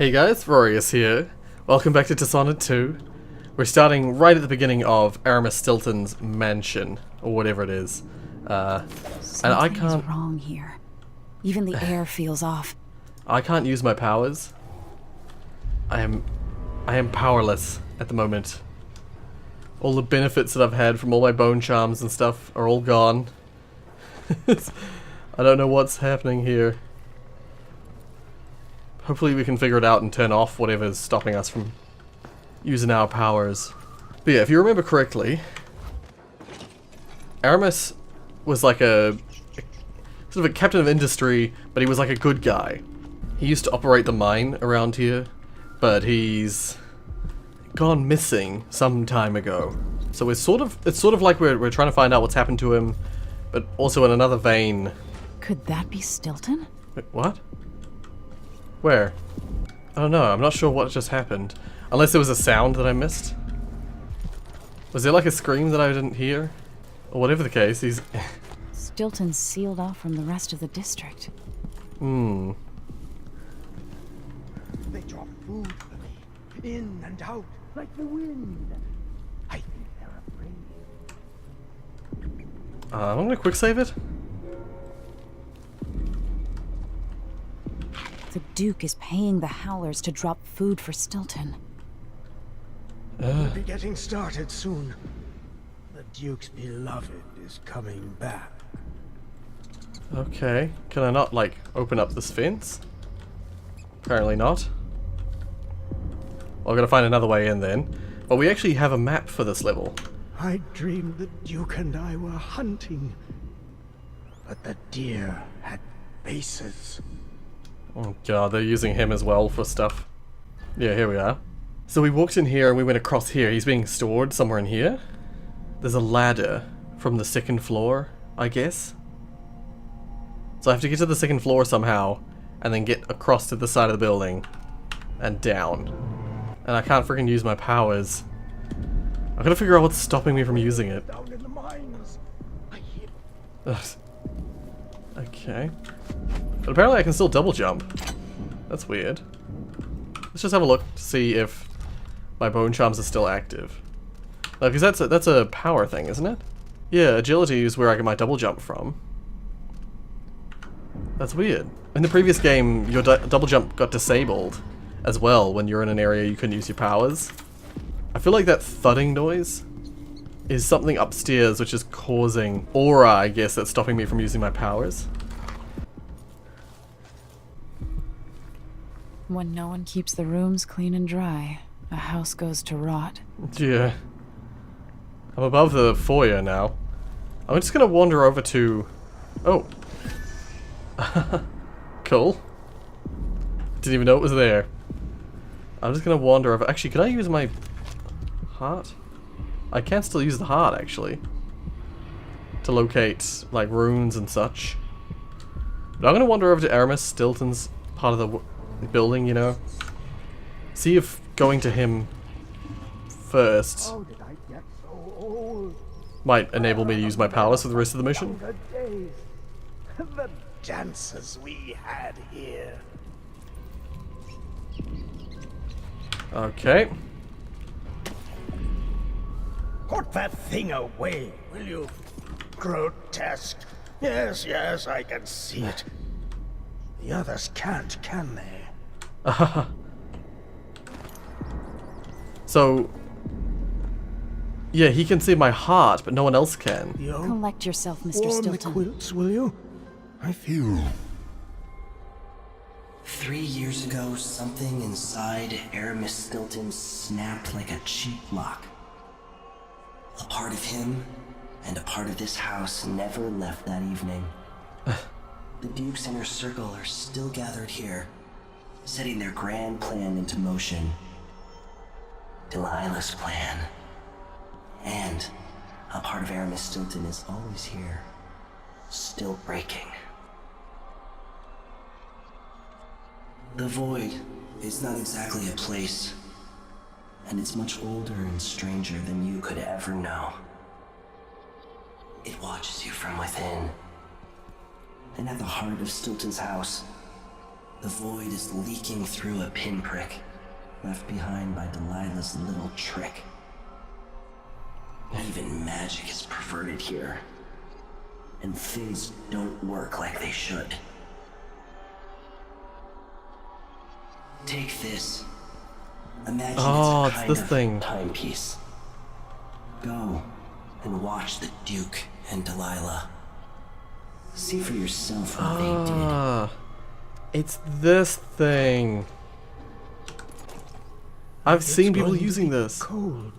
Hey guys, Rorius here. Welcome back to Dishonored 2. We're starting right at the beginning of Aramis Stilton's mansion, or whatever it is. And I can't... Something's wrong here. Even the air feels off. I can't use my powers. I am powerless at the moment. All the benefits that I've had from all my bone charms and stuff are all gone. I don't know what's happening here. Hopefully we can figure it out and turn off whatever's stopping us from using our powers. But yeah, if you remember correctly, Aramis was like a sort of a captain of industry, but he was like a good guy. He used to operate the mine around here, but he's gone missing some time ago. So it's sort of like we're trying to find out what's happened to him, but also in another vein. Could that be Stilton? Wait, what? Where? I don't know, I'm not sure what just happened. Unless there was a sound that I missed. Was there like a scream that I didn't hear? Or whatever the case, he's... Stilton's sealed off from the rest of the district. Hmm. They drop food for me, in and out, like the wind. I think they're afraid. I'm gonna quick save it. The Duke is paying the Howlers to drop food for Stilton. We'll be getting started soon. The Duke's beloved is coming back. Okay. Can I not, like, open up this fence? Apparently not. Well, I'm gonna find another way in then. But we actually have a map for this level. I dreamed the Duke and I were hunting. But the deer had bases. Oh god, they're using him as well for stuff. Yeah, here we are. So we walked in here and we went across here. He's being stored somewhere in here. There's a ladder from the second floor, I guess. So I have to get to the second floor somehow, and then get across to the side of the building, and down. And I can't freaking use my powers. I'm gonna figure out what's stopping me from using it. Down in the mines. I hear. Ugh. Okay. But apparently I can still double jump. That's weird. Let's just have a look to see if my bone charms are still active. No, because that's a power thing, isn't it? Yeah, agility is where I get my double jump from. That's weird. In the previous game, your double jump got disabled as well when you're in an area you couldn't use your powers. I feel like that thudding noise is something upstairs which is causing aura, I guess, that's stopping me from using my powers. When no one keeps the rooms clean and dry, a house goes to rot. Yeah. I'm above the foyer now. I'm just gonna wander over to... Oh. Cool. Didn't even know it was there. I'm just gonna wander over... Actually, can I use my heart? I can still use the heart, actually. To locate, like, runes and such. But I'm gonna wander over to Aramis Stilton's part of the building, you know. See if going to him first How did I get so old? might enable me to use my powers for the rest of the mission. Younger days. The dances we had here. Okay. Put that thing away, will you? Grotesque. Yes, yes, I can see it. The others can't, can they? So, yeah, he can see my heart, but no one else can. Yo, Collect yourself, Mr. warm the Stilton. quilts, will you? I feel 3 years ago, something inside Aramis Stilton snapped like a cheap lock. A part of him and a part of this house never left that evening. The Duke's inner circle are still gathered here, setting their grand plan into motion. Delilah's plan. And a part of Aramis Stilton is always here, still breaking. The Void is not exactly a place, and it's much older and stranger than you could ever know. It watches you from within, and at the heart of Stilton's house The void is leaking through a pinprick, left behind by Delilah's little trick. Even magic is perverted here, and things don't work like they should. Take this. Imagine it's a kind of thing. timepiece. Go and watch the Duke and Delilah. See for yourself what they did. It's this thing. I've seen people using this. Cold.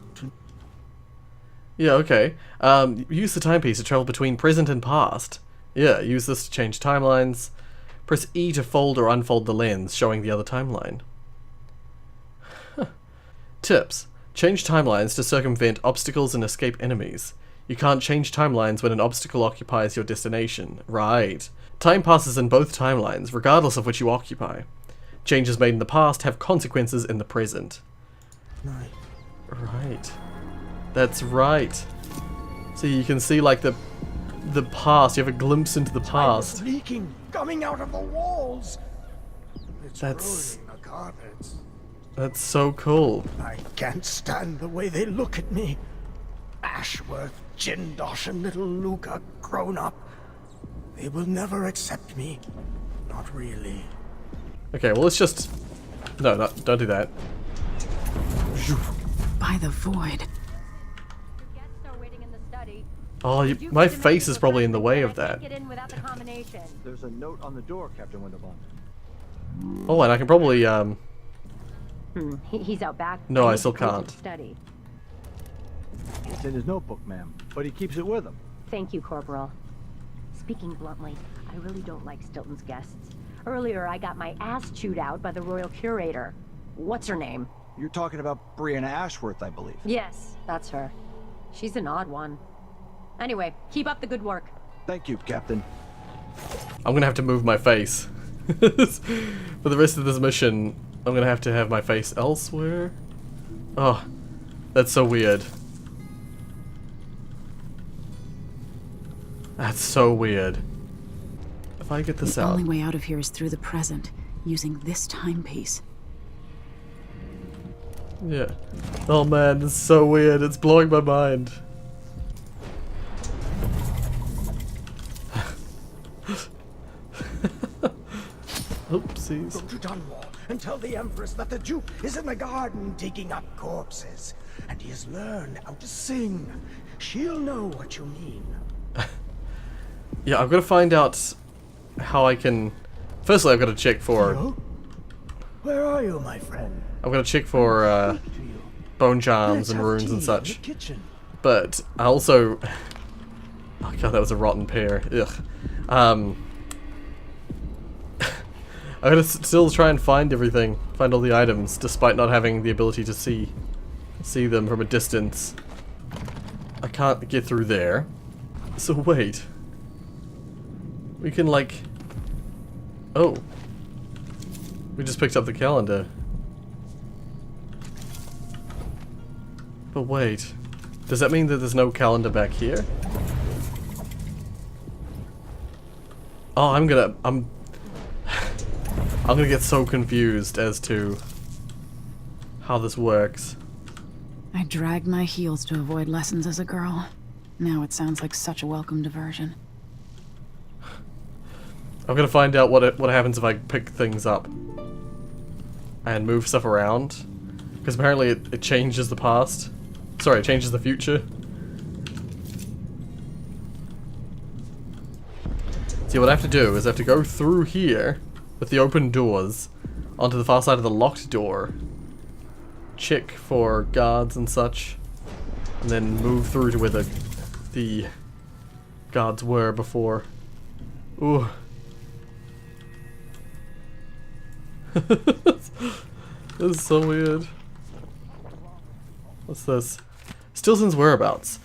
Yeah, okay. Use the timepiece to travel between present and past. Yeah, use this to change timelines. Press E to fold or unfold the lens, showing the other timeline. Huh. Tips. Change timelines to circumvent obstacles and escape enemies. You can't change timelines when an obstacle occupies your destination. Right. Time passes in both timelines, regardless of which you occupy. Changes made in the past have consequences in the present. Right. That's right. So you can see, like, the past. You have a glimpse into the past. Time is leaking, coming out of the walls. It's That's- ruining the carpets. That's so cool. I can't stand the way they look at me. Ashworth, Jindosh, and little Luke are grown up. They will never accept me. Not really. Okay, well, let's just... No, don't do that. By the void. Guests are waiting in the study. Oh, my face is probably in the way of that. Get in without the combination. There's a note on the door, Captain Winterbond. Oh, and I can probably, He's out back. No, I need still to go to can't. the Study. It's in his notebook, ma'am, but he keeps it with him. Thank you, Corporal. Speaking bluntly, I really don't like Stilton's guests. Earlier, I got my ass chewed out by the Royal Curator. What's her name? You're talking about Brianna Ashworth, I believe. Yes, that's her. She's an odd one. Anyway, keep up the good work. Thank you, Captain. I'm gonna have to move my face. For the rest of this mission, I'm gonna have to have my face elsewhere. Oh, that's so weird. That's so weird. If I get this The out... only way out of here is through the present, using this timepiece. Yeah. Oh man, this is so weird. It's blowing my mind. Oopsies. Go to Dunwall and tell the Empress that the Duke is in the garden digging up corpses. And he has learned how to sing. She'll know what you mean. Yeah, I've got to find out how I can... Firstly, I've got to check for... Hello? Where are you, my friend? I've got to check for Speak to you. bone charms Let's and have runes tea and in such. the kitchen. But I also... Oh god, that was a rotten pear. Ugh. I'm gonna still try and find everything. Find all the items, despite not having the ability to see them from a distance. I can't get through there. So wait. We can, like... Oh. We just picked up the calendar. But wait. Does that mean that there's no calendar back here? Oh, I'm gonna get so confused as to how this works. I dragged my heels to avoid lessons as a girl. Now it sounds like such a welcome diversion. I'm gonna find out what happens if I pick things up and move stuff around, because apparently it changes the past. Sorry, it changes the future. See, what I have to do is I have to go through here with the open doors onto the far side of the locked door, check for guards and such, and then move through to where the guards were before. Ooh. This is so weird. What's this? Stilton's whereabouts.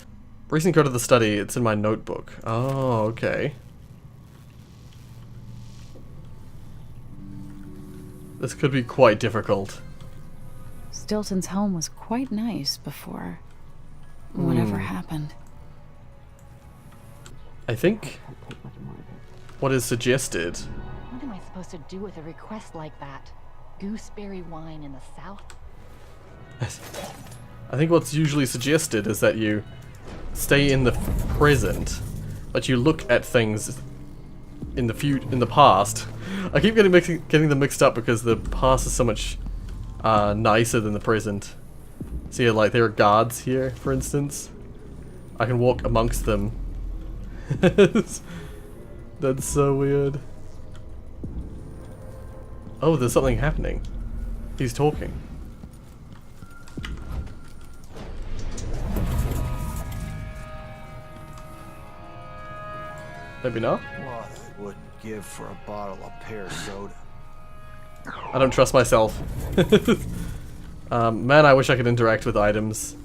Recent go to the study, it's in my notebook. Oh, okay. This could be quite difficult. Stilton's home was quite nice before whatever happened. I think what is suggested What am I supposed to do with a request like that? Gooseberry wine in the south? I think what's usually suggested is that you stay in the present, but you look at things in the past. I keep getting them mixed up because the past is so much nicer than the present. So yeah, like there are guards here, for instance. I can walk amongst them. That's so weird. Oh, there's something happening. He's talking. Maybe not? What I wouldn't give for a bottle of pear soda. I don't trust myself. Man, I wish I could interact with items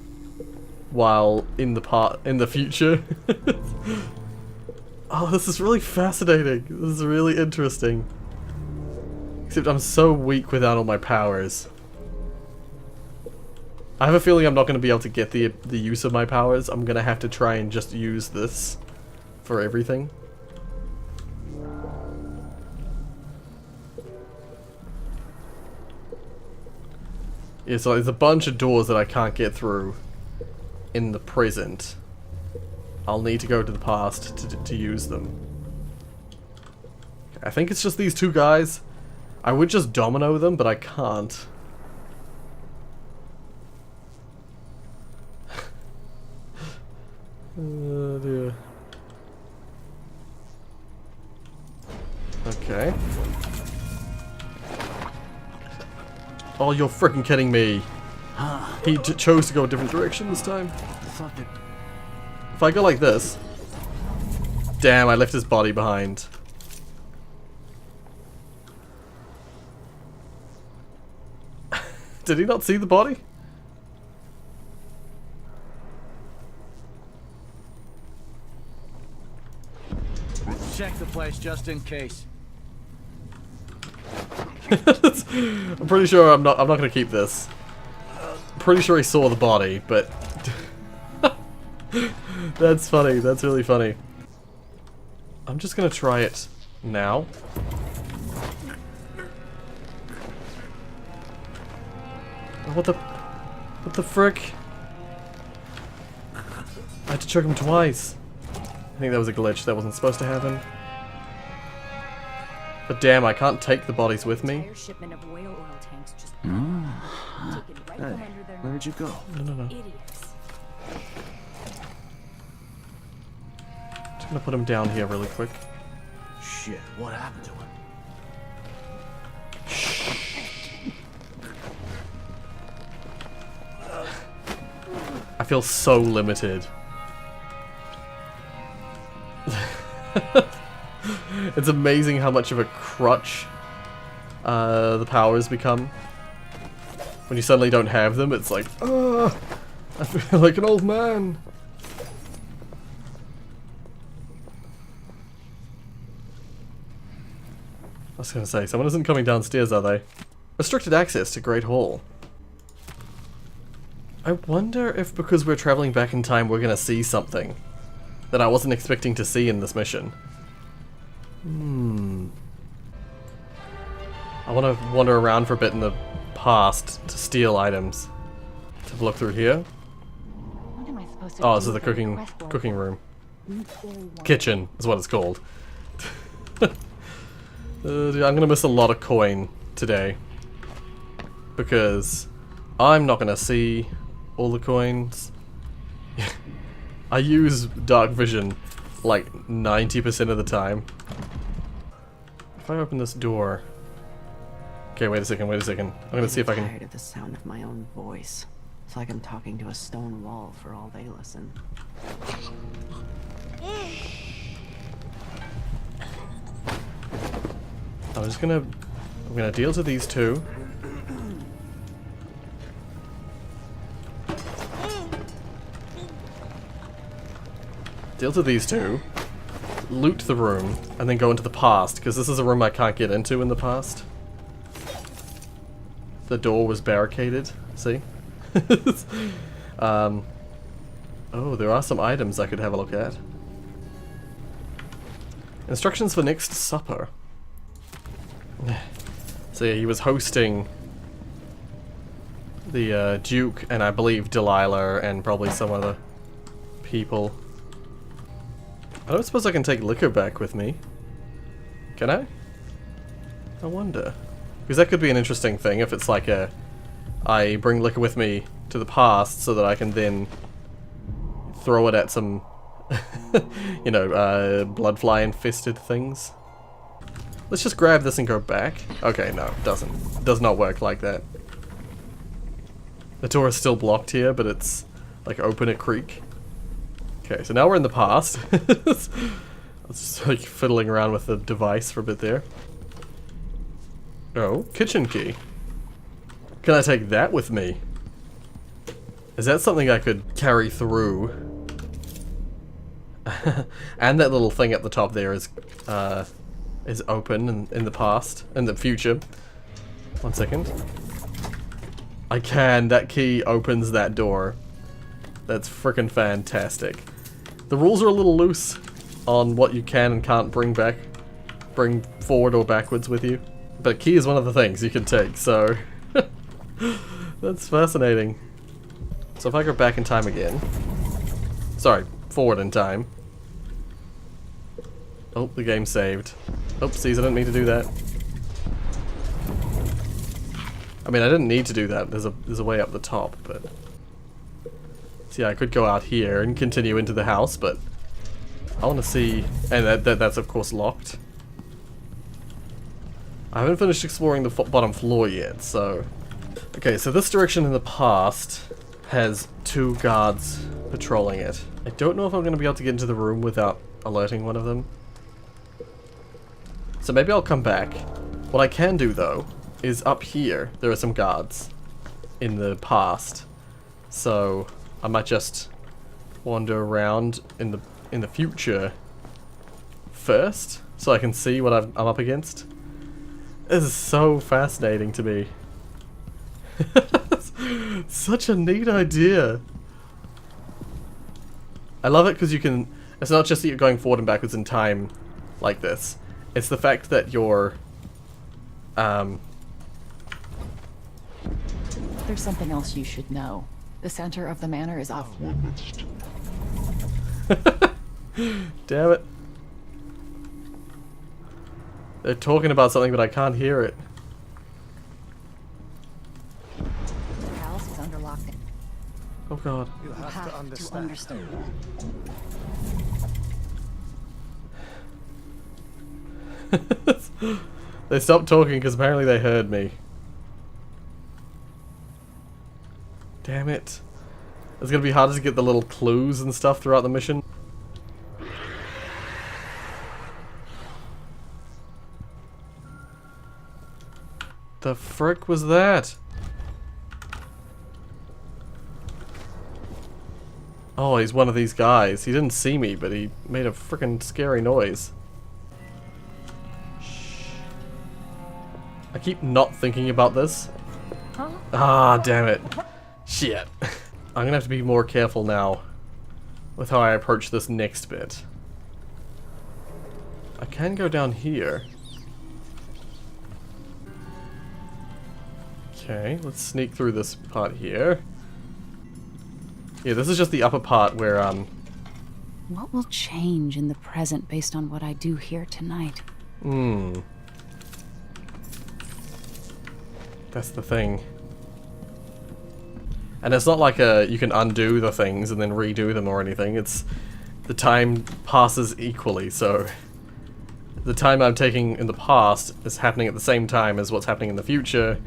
while in the future. Oh, this is really fascinating. This is really interesting. Except I'm so weak without all my powers. I have a feeling I'm not going to be able to get the use of my powers. I'm going to have to try and just use this for everything. Yeah, so there's a bunch of doors that I can't get through in the present. I'll need to go to the past to use them. I think it's just these two guys. I would just domino them, but I can't. Oh dear. Okay. Oh, you're freaking kidding me. He chose to go a different direction this time. If I go like this... Damn, I left his body behind. Did he not see the body? Check the place just in case. I'm pretty sure I'm not gonna keep this. I'm pretty sure he saw the body, but that's funny. That's really funny. I'm just gonna try it now. What the frick? I had to choke him twice. I think that was a glitch. That wasn't supposed to happen. But damn, I can't take the bodies with me. Shipment of whale oil tanks just Hey, where'd you go? No. idiots. Just gonna put him down here really quick. Shit, what happened to him? I feel so limited. It's amazing how much of a crutch the powers become. When you suddenly don't have them, it's like, ah, I feel like an old man. I was gonna say, someone isn't coming downstairs, are they? Restricted access to Great Hall. I wonder if because we're traveling back in time we're gonna see something that I wasn't expecting to see in this mission. I want to wander around for a bit in the past to steal items. To have a look through here. What am I supposed to Oh, do this is the with a request like cooking that? room. Gooseberry wine. Kitchen is what it's called. Dude, I'm gonna miss a lot of coin today because I'm not gonna see all the coins. I use dark vision like 90% of the time. If I open this door... Okay, wait a second. I'm gonna see if I can... tired of the sound of my own voice. It's like I'm talking to a stone wall for all they listen. I'm gonna deal to these two. Deal to these two. Loot the room, and then go into the past, because this is a room I can't get into in the past. The door was barricaded, see? Oh, there are some items I could have a look at. Instructions for next supper. So yeah, he was hosting the Duke and I believe Delilah and probably some other people. I don't suppose I can take liquor back with me. Can I? I wonder. Because that could be an interesting thing if it's like I bring liquor with me to the past so that I can then throw it at some, you know, blood fly infested things. Let's just grab this and go back. Okay, no, it doesn't. It does not work like that. The door is still blocked here, but it's like open at creek. Okay, so now we're in the past. I was just like fiddling around with the device for a bit there. Oh, kitchen key. Can I take that with me? Is that something I could carry through? And that little thing at the top there is open in the past, in the future. 1 second. I can. That key opens that door. That's freaking fantastic. The rules are a little loose on what you can and can't bring forward or backwards with you. But key is one of the things you can take, so that's fascinating. So if I go back in time again, sorry, forward in time. Oh, the game saved. Oopsies, I didn't mean to do that. I mean, I didn't need to do that. There's a way up the top, but so yeah, I could go out here and continue into the house, but I want to see, and that's of course locked. I haven't finished exploring the bottom floor yet, so okay. So this direction in the past has 2 guards patrolling it. I don't know if I'm going to be able to get into the room without alerting one of them. So maybe I'll come back. What I can do though is up here there are some guards in the past, so I might just wander around in the future first, so I can see what I'm up against. This is so fascinating to me. Such a neat idea. I love it because you can. It's not just that you're going forward and backwards in time like this. It's the fact that you're. There's something else you should know. The center of the manor is off limits. Damn it. They're talking about something, but I can't hear it. The house is under lockdown. Oh god. You have to understand. They stopped talking because apparently they heard me. Damn it. It's gonna be harder to get the little clues and stuff throughout the mission. The frick was that? Oh, he's one of these guys. He didn't see me, but he made a frickin' scary noise. Shh. I keep not thinking about this. Ah, damn it. Shit. I'm gonna have to be more careful now with how I approach this next bit. I can go down here. Okay, let's sneak through this part here. Yeah, this is just the upper part where, What will change in the present based on what I do here tonight? That's the thing. And it's not like you can undo the things and then redo them or anything. It's the time passes equally, so the time I'm taking in the past is happening at the same time as what's happening in the future.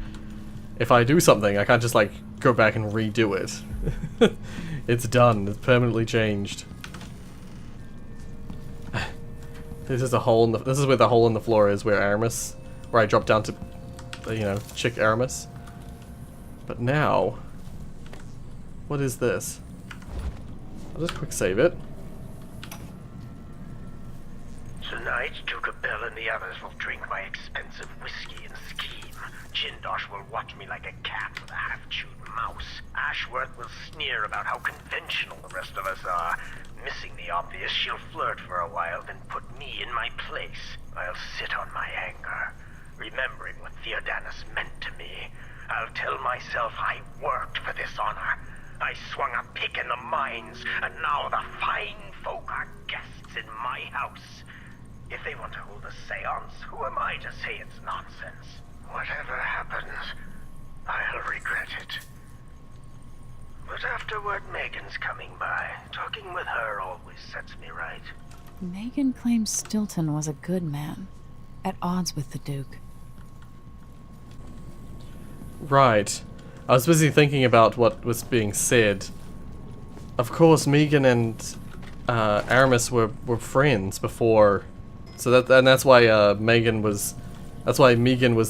If I do something, I can't just like go back and redo it. It's done. It's permanently changed. This is a hole in the. This is where the hole in the floor is, where Aramis, where I dropped down to, you know, chick Aramis. But now, what is this? I'll just quick save it. Tonight, Duke of Bell and the others will drink my expensive whiskey and scheme. Jindosh will watch me like a cat with a half-chewed mouse. Ashworth will sneer about how conventional the rest of us are. Missing the obvious, she'll flirt for a while, then put me in my place. I'll sit on my anger. remembering what Theodanis meant to me. I'll tell myself I worked for this honor. I swung a pick in the mines, and now the fine folk are guests in my house. If they want to hold a seance, who am I to say it's nonsense? Whatever happens, I'll regret it. But afterward, Megan's coming by. Talking with her always sets me right. Megan claims Stilton was a good man, at odds with the Duke. Right. I was busy thinking about what was being said. Of course, Megan and Aramis were friends before, so that's why Megan was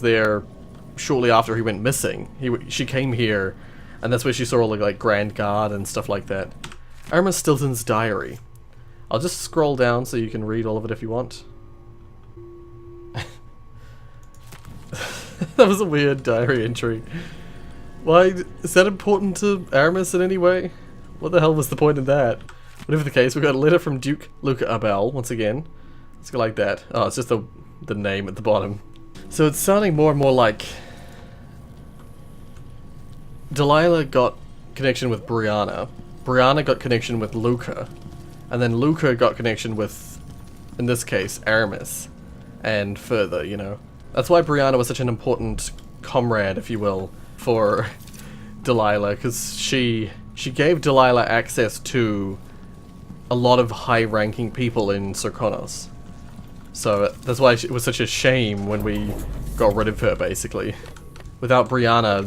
there shortly after he went missing. She came here, and that's where she saw all the like Grand Guard and stuff like that. Aramis Stilton's diary. I'll just scroll down so you can read all of it if you want. That was a weird diary entry. Why, is that important to Aramis in any way? What the hell was the point of that? Whatever the case, we got a letter from Duke Luca Abel, once again. Let's go like that. Oh, it's just the name at the bottom. So it's sounding more and more like Delilah got connection with Brianna. Brianna got connection with Luca. And then Luca got connection with, in this case, Aramis. And further, you know. That's why Brianna was such an important comrade, if you will, for Delilah, because she gave Delilah access to a lot of high-ranking people in Serkonos. So that's why it was such a shame when we got rid of her, basically. Without Brianna,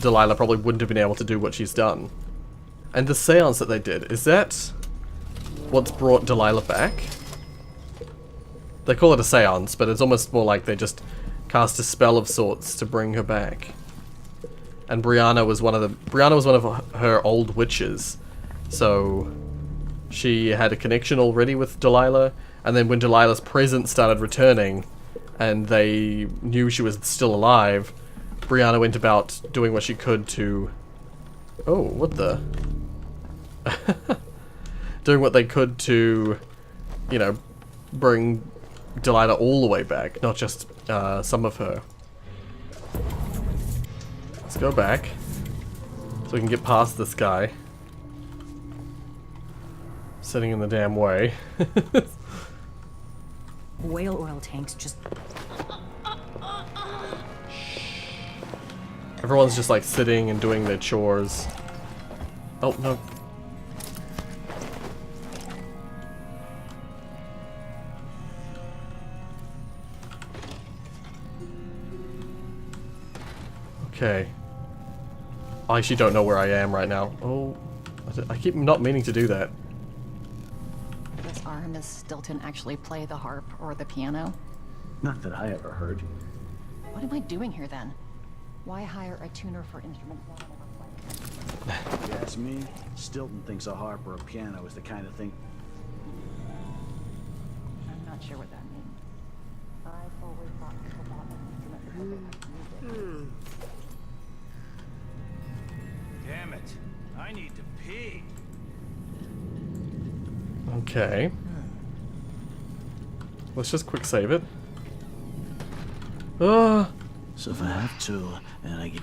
Delilah probably wouldn't have been able to do what she's done. And the seance that they did, is that what's brought Delilah back? They call it a seance, but it's almost more like they just cast a spell of sorts to bring her back. And Brianna was one of her old witches, so she had a connection already with Delilah. And then when Delilah's presence started returning, and they knew she was still alive, Brianna went about doing what she could to... Oh, what the... doing what they could to, you know, bring Delilah all the way back, not just some of her. Let's go back, so we can get past this guy. Sitting in the damn way. Whale oil tanks just... Everyone's just like sitting and doing their chores. Oh, no. Okay. I actually don't know where I am right now. Oh, I keep not meaning to do that. Does Aramis Stilton actually play the harp or the piano? Not that I ever heard. What am I doing here then? Why hire a tuner for instruments? If you ask me, Stilton thinks a harp or a piano is the kind of thing. I'm not sure what that means. I've always thought people bought an instrument because they like music. Damn it. I need to pee. Okay. Let's just quick save it. Ah. So if I have to, and I get...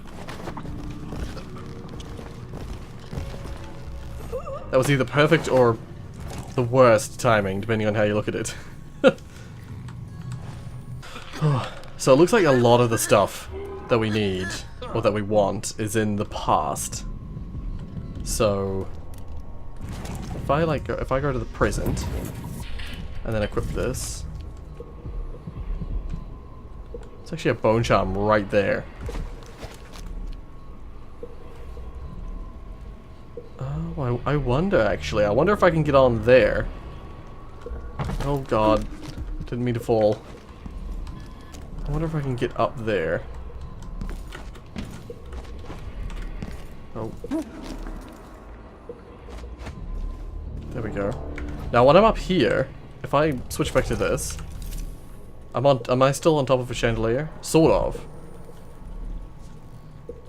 That was either perfect or the worst timing, depending on how you look at it. So it looks like a lot of the stuff that we need, or that we want, is in the past. So if I go to the present and then equip this, it's actually a bone charm right there. Oh, I wonder actually. I wonder if I can get on there. Oh god, didn't mean to fall. I wonder if I can get up there. Oh. There we go. Now when I'm up here, if I switch back to this, am I still on top of a chandelier? Sort of.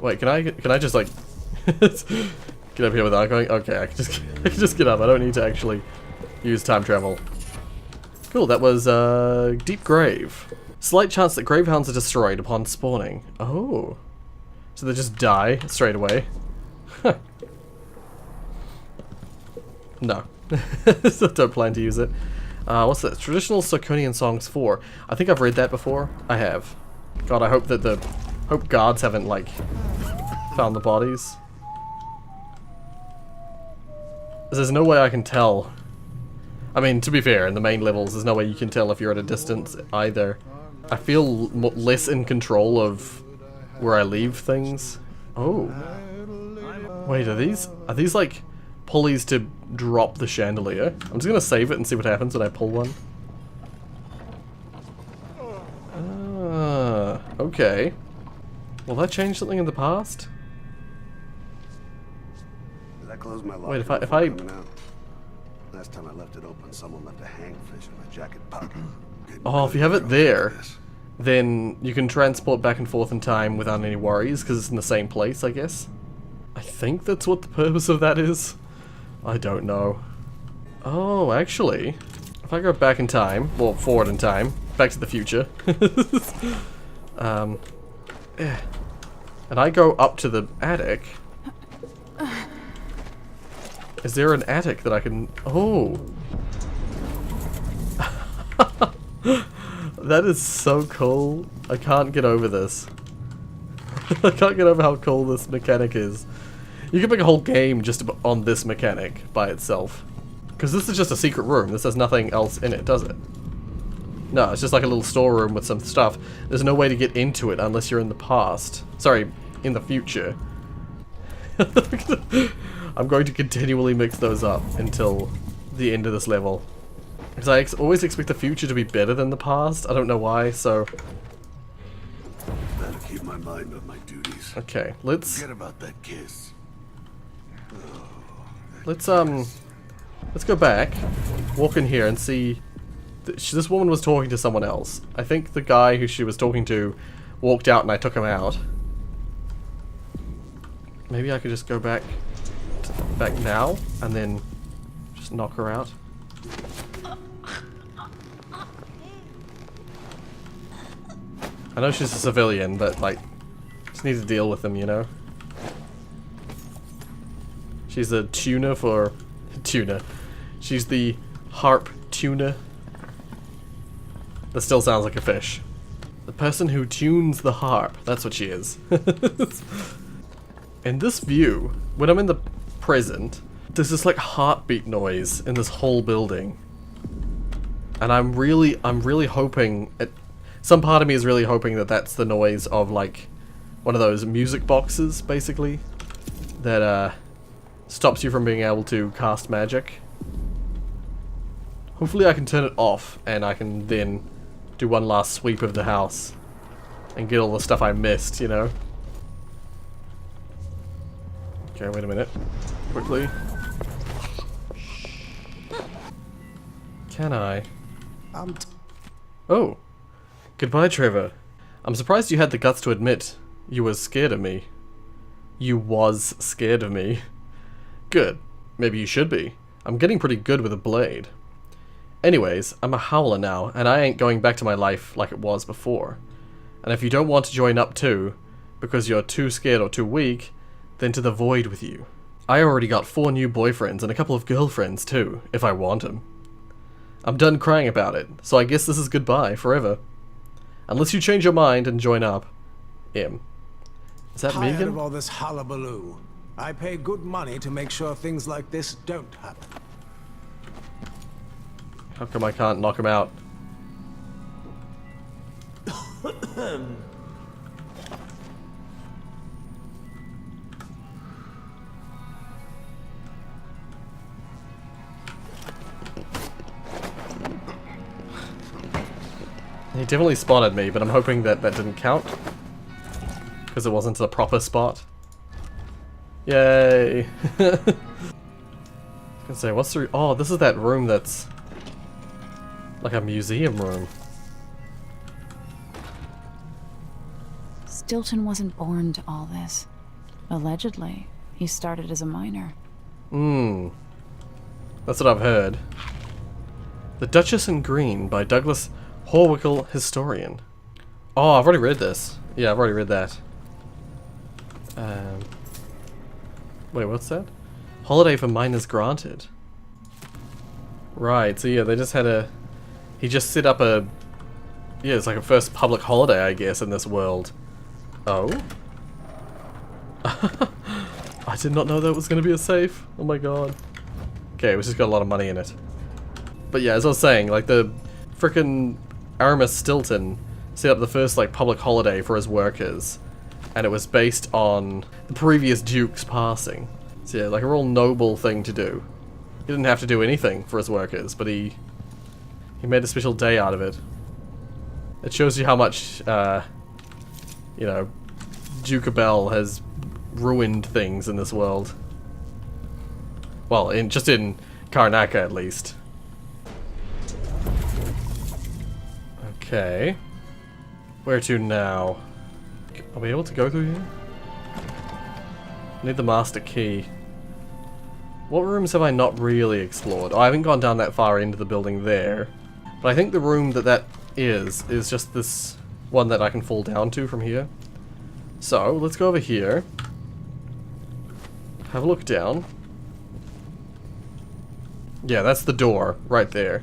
Wait, can I just like get up here without going? Okay, I can just get up. I don't need to actually use time travel. Cool, that was Deep Grave. Slight chance that gravehounds are destroyed upon spawning. Oh. So they just die straight away. Huh. No. So don't plan to use it. What's that? Traditional Sarkonian Songs 4. I think I've read that before. I have. God, I hope that hope guards haven't, like, found the bodies. There's no way I can tell. I mean, to be fair, in the main levels, there's no way you can tell if you're at a distance either. I feel less in control of where I leave things. Oh. Wait, are these like pulleys to drop the chandelier? I'm just gonna save it and see what happens when I pull one. Ah, okay. Will that change something in the past? Did I close my locker? Wait, if I coming out? Last time I left it open, someone left a hangfish in my jacket pocket. Oh, if you have it there, then you can transport back and forth in time without any worries, because it's in the same place, I guess. I think that's what the purpose of that is. I don't know. Oh, actually, if I go back in time, well, forward in time, back to the future, and I go up to the attic. Is there an attic that I can... Oh! That is so cool. I can't get over this. I can't get over how cool this mechanic is. You can make a whole game just on this mechanic by itself. Because this is just a secret room. This has nothing else in it, does it? No, it's just like a little storeroom with some stuff. There's no way to get into it unless you're in the past. Sorry, in the future. I'm going to continually mix those up until the end of this level. Because I always expect the future to be better than the past. I don't know why, so... Better keep my mind on my duties. Okay, let's... Forget about that kiss. Let's go back, walk in here and see... This woman was talking to someone else. I think the guy who she was talking to walked out and I took him out. Maybe I could just go back now and then just knock her out. I know she's a civilian, but like, just need to deal with them, you know? She's a tuna for... tuna. She's the harp tuna. That still sounds like a fish. The person who tunes the harp. That's what she is. In this view, when I'm in the present, there's this like heartbeat noise in this whole building. And I'm really hoping... some part of me is really hoping that that's the noise of like one of those music boxes, basically. That stops you from being able to cast magic. Hopefully I can turn it off and I can then do one last sweep of the house and get all the stuff I missed, you know? Okay, wait a minute. Quickly. Can I? Oh. Goodbye, Trevor. I'm surprised you had the guts to admit you was scared of me. You was scared of me. Good. Maybe you should be. I'm getting pretty good with a blade. Anyways, I'm a howler now, and I ain't going back to my life like it was before. And if you don't want to join up too, because you're too scared or too weak, then to the void with you. I already got 4 new boyfriends and a couple of girlfriends too, if I want 'em. I'm done crying about it, so I guess this is goodbye forever. Unless you change your mind and join up. M. Is that Tired Megan? of all this hullabaloo. I pay good money to make sure things like this don't happen. How come I can't knock him out? He definitely spotted me, but I'm hoping that that didn't count. Because it wasn't the proper spot. Yay! I was gonna say, what's the... Oh, this is that room that's... like a museum room. Stilton wasn't born to all this. Allegedly, he started as a miner. That's what I've heard. The Duchess in Green by Douglas Horwickle, historian. Oh, I've already read this. Yeah, I've already read that. Wait, what's that? Holiday for minors granted. Right, so yeah, they just had a... He just set up a... Yeah, it's like a first public holiday, I guess, in this world. Oh? I did not know that was going to be a safe. Oh my god. Okay, we just got a lot of money in it. But yeah, as I was saying, like the frickin' Aramis Stilton set up the first like public holiday for his workers, and it was based on the previous duke's passing. So yeah, like a real noble thing to do. He didn't have to do anything for his workers, but he made a special day out of it. It shows you how much, you know, Duke Bell has ruined things in this world. Well, just in Karnaca at least. Okay. Where to now? Are we able to go through here? I need the master key. What rooms have I not really explored? Oh, I haven't gone down that far into the building there. But I think the room that is just this one that I can fall down to from here. So, let's go over here. Have a look down. Yeah, that's the door right there.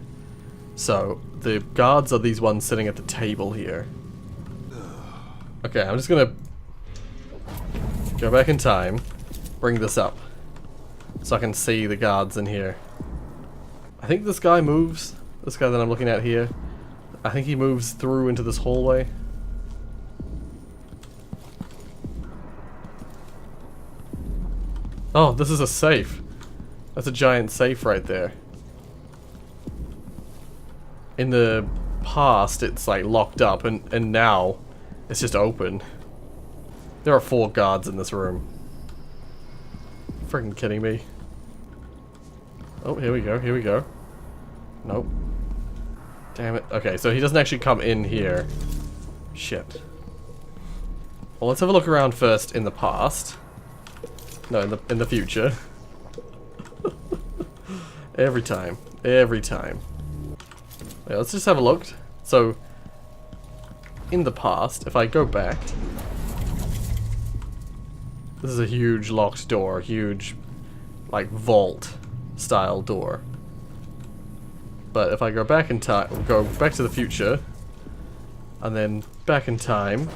So, the guards are these ones sitting at the table here. Okay, I'm just gonna go back in time, bring this up, so I can see the guards in here. I think this guy moves, this guy that I'm looking at here, I think he moves through into this hallway. Oh, this is a safe. That's a giant safe right there. In the past, it's like locked up, and now it's just open. There are 4 guards in this room. Freaking kidding me. Oh, here we go, here we go. Nope. Damn it. Okay, so he doesn't actually come in here. Shit. Well, let's have a look around first in the past. No, in the future. Every time. Every time. Yeah, let's just have a look. So, in the past, if I go back, this is a huge locked door, huge, like, vault style door. But if I go back in time, go back to the future, and then back in time,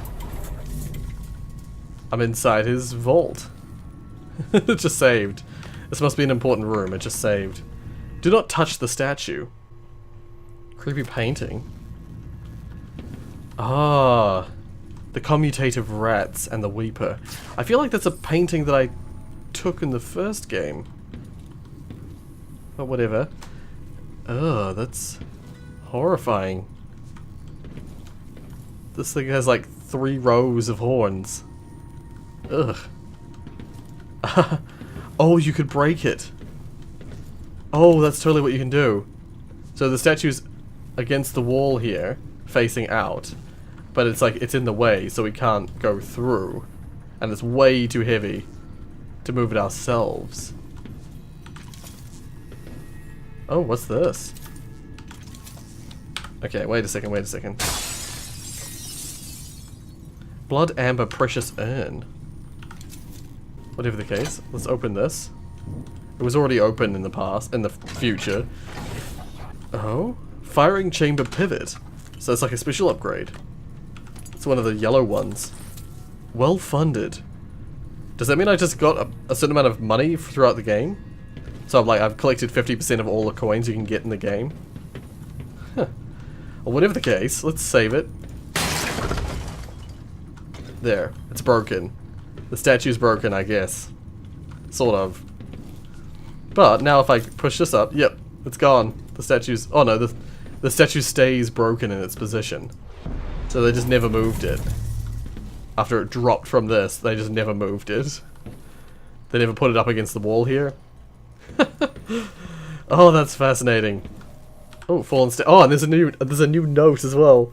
I'm inside his vault. It just saved. This must be an important room, it just saved. Do not touch the statue. Creepy painting. Ah, the commutative rats and the weeper. I feel like that's a painting that I took in the first game. But whatever. Ugh, that's horrifying. This thing has like 3 rows of horns. Ugh. Oh, you could break it. Oh, that's totally what you can do. So the statue's against the wall here, facing out. But it's like, it's in the way, so we can't go through. And it's way too heavy to move it ourselves. Oh, what's this? Okay, wait a second, wait a second. Blood Amber Precious Urn. Whatever the case, let's open this. It was already open in the past, in the future. Oh? Firing Chamber Pivot. So it's like a special upgrade. It's one of the yellow ones. Well funded. Does that mean I just got a certain amount of money throughout the game? So I've collected 50% of all the coins you can get in the game? Huh. Well, whatever the case, let's save it. There, it's broken. The statue's broken, I guess. Sort of. But now if I push this up, yep, it's gone. The statue's... Oh no, the statue stays broken in its position. So they just never moved it. After it dropped from this, they just never moved it. They never put it up against the wall here. Oh, that's fascinating. Oh, fallen oh, and there's a new note as well.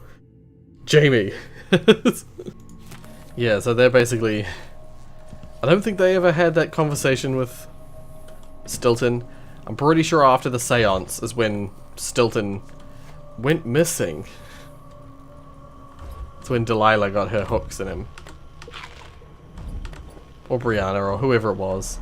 Jamie. Yeah, so they're basically... I don't think they ever had that conversation with Stilton. I'm pretty sure after the seance is when Stilton went missing. It's when Delilah got her hooks in him. Or Brianna, or whoever it was.